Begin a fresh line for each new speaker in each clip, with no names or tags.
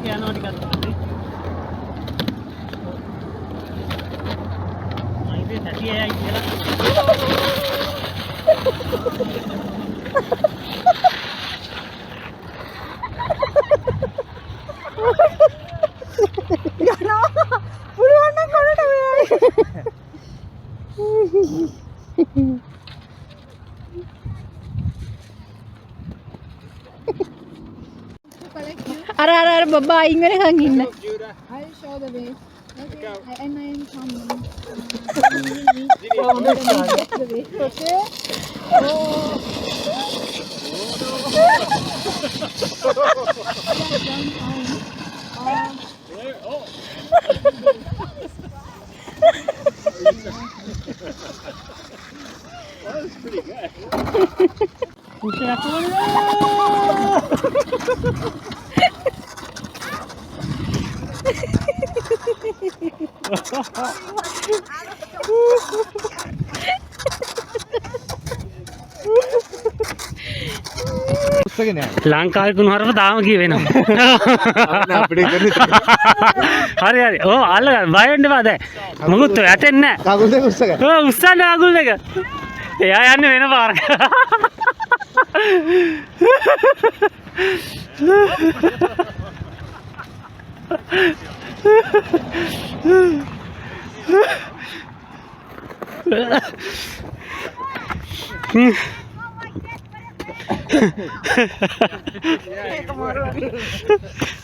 යනවා ටිකක් පස්සේ. මම ඉතින් සැටියයි කියලා.
යනවා. පුළුවන් නම් කොරට වෙයි. අර බබා අයින් වෙනකන් ඉන්න.
I'll show the way. Okay. And I am coming. Okay.
Oh. That was pretty good. ලංකාවේ කුණුහරුප තාම කියවෙනවා.
අපිට කරන්නේ.
හරි හරි. ඕ අල්ල ගන්න. බය වෙන්න එපා දැන්. මොකුත් වැටෙන්නේ නැහැ.
කකුල් දෙක උස්සගන්න.
ඔව් උස්සන්න කකුල් දෙක. එයා යන්නේ වෙන පාරක.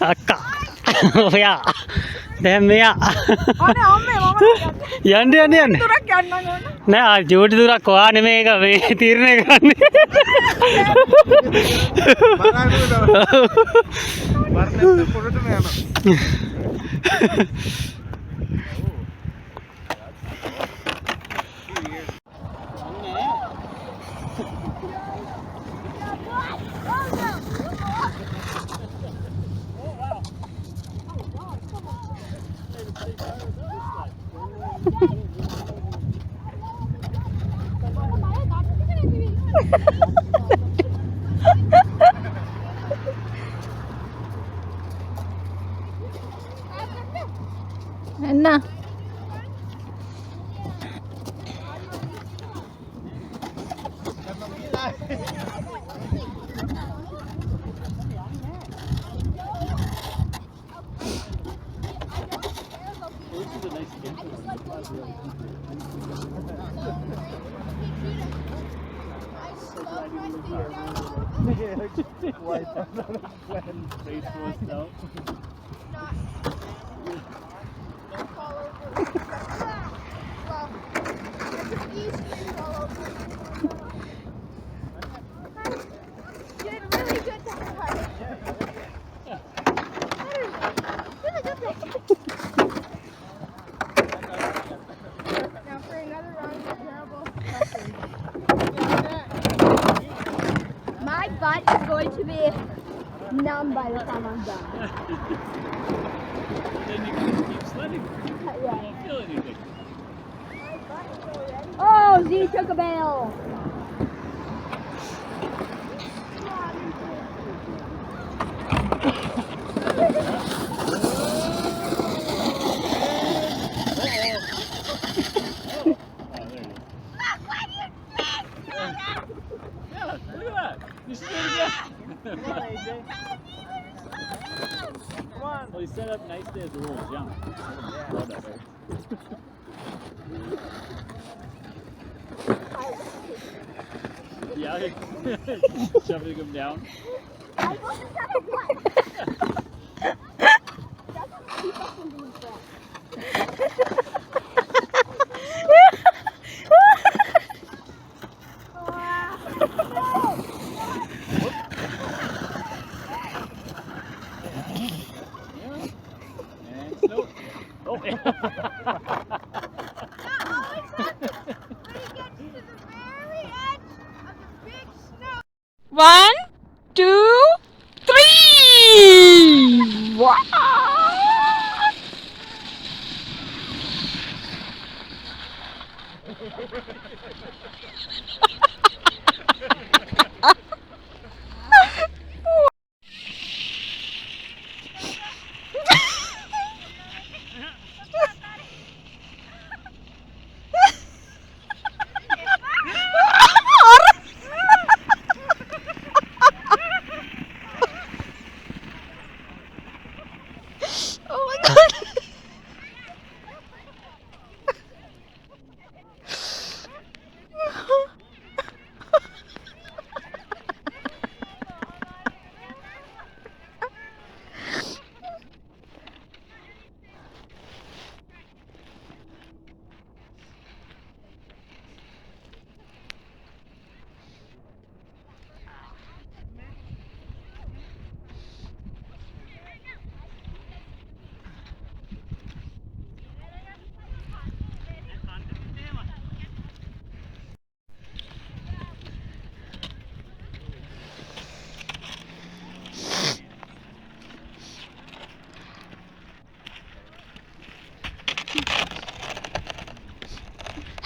අක්කා ඔයා දැන් මෙයා
අනේ අම්මේ මම
යන්න
තුරක් යන්න ඕන.
නෑ ආ ජෝටි දුරක් ඔයා නෙමෙයි ඒක මේ තීරණය කරන්නේ.
වර්ණයෙන් පොරටම යනවා.
එන්න.
My butt is going to be numb by the time I'm done.
Then you can keep sledding. You won't feel anything.
Oh, Z took a bail.
You should do it again. Come on, AJ. Come on. Well, he set up nicely as a little jump. Love that. Yeah, shoving him down.
I wasn't gonna what? Doesn't keep us from being friends.
One, two, three. Wow.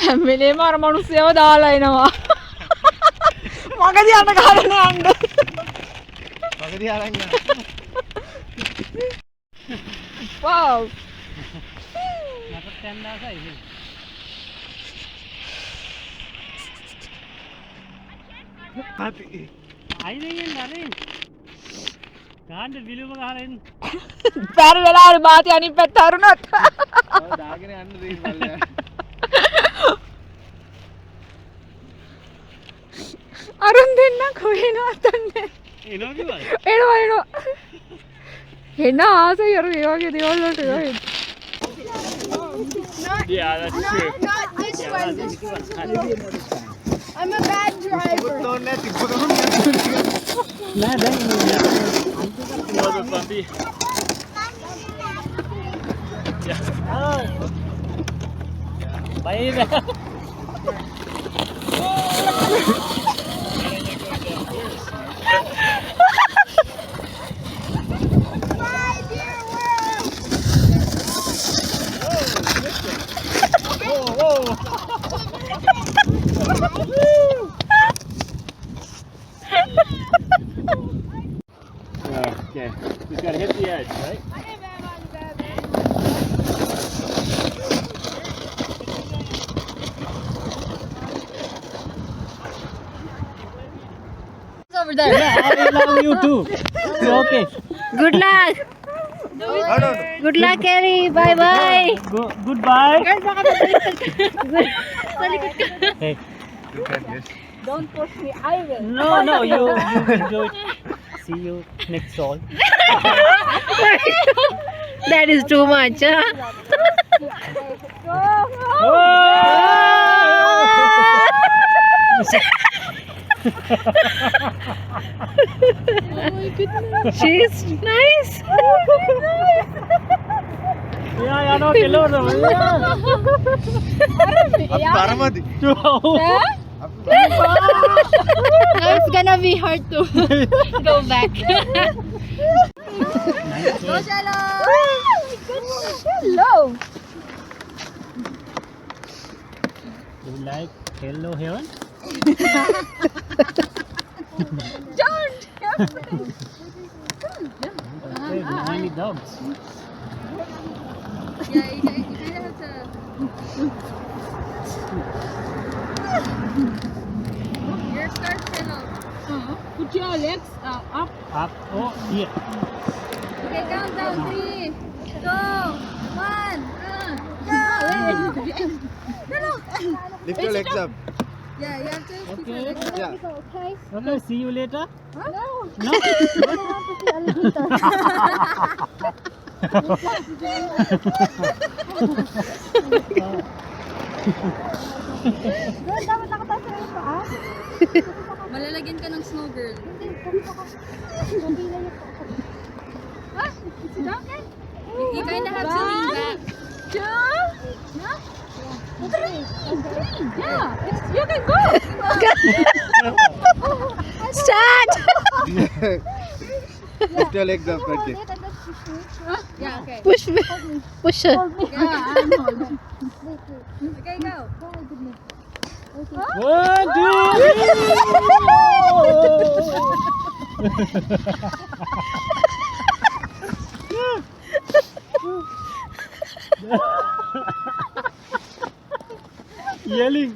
හැම වෙලේම අර මිනිස්සයව දාලා එනවා. මගදී යන ගහගෙන යන්න.
මගදී අරන් යන්න.
Wow.
හරි.
අයිනෙන් නරින්. ගාන්න විලුම ගහලා
බැරි වෙලාවට බාති අනිත් පැත්ත අරුණොත්.
ඔය දාගෙන යන්න දෙන්න මල්ලයා.
අරුන් දෙන්න කොහෙනවත් නැහැ.
එනවා කිව්වද?
එනවා. එන ආසයි අර ඒ වගේ දේවල් වලට යයි.
Yeah, that's true.
Not this one. This one's a little... I'm a bad driver.
තෝන්නේ තිබුණා.
නෑ දැන් මොකද පන්ති? බයි බෑ. Okay, just gotta hit the edge, right?
Over there.
Yeah, I love you too. So, okay.
Good luck. Good luck, Kelly. Bye bye.
Goodbye. Hey.
Don't push me. I will.
No, you enjoy it. See you next all.
That is too much. Huh? She's nice.
Yeah, no, hello.
පරමදි.
Now it's gonna be hard to go back. Go, Shalom.
Hello.
You like hello heaven?
Don't.
Okay, many dogs.
Yeah, you kind of have to. Your start channel.
Put your legs up.
Up, oh, here.
Okay, count down. 3, 2, 1. Go!
Lift your legs up.
Yeah, you have to keep your
Okay.
legs up.
Yeah.
Okay.
Okay, see you later.
No.
No?
Malalagyan ka ng snow girl. Huh? It's okay. You kind of have to lean back.
2,
No?
3. Yeah, you can go.
Start!
Lift your legs up, Radhi.
Yeah, okay.
Push me. Push her.
Yeah, I'm holding. Okay, go.
1, 2, 3. Yelling.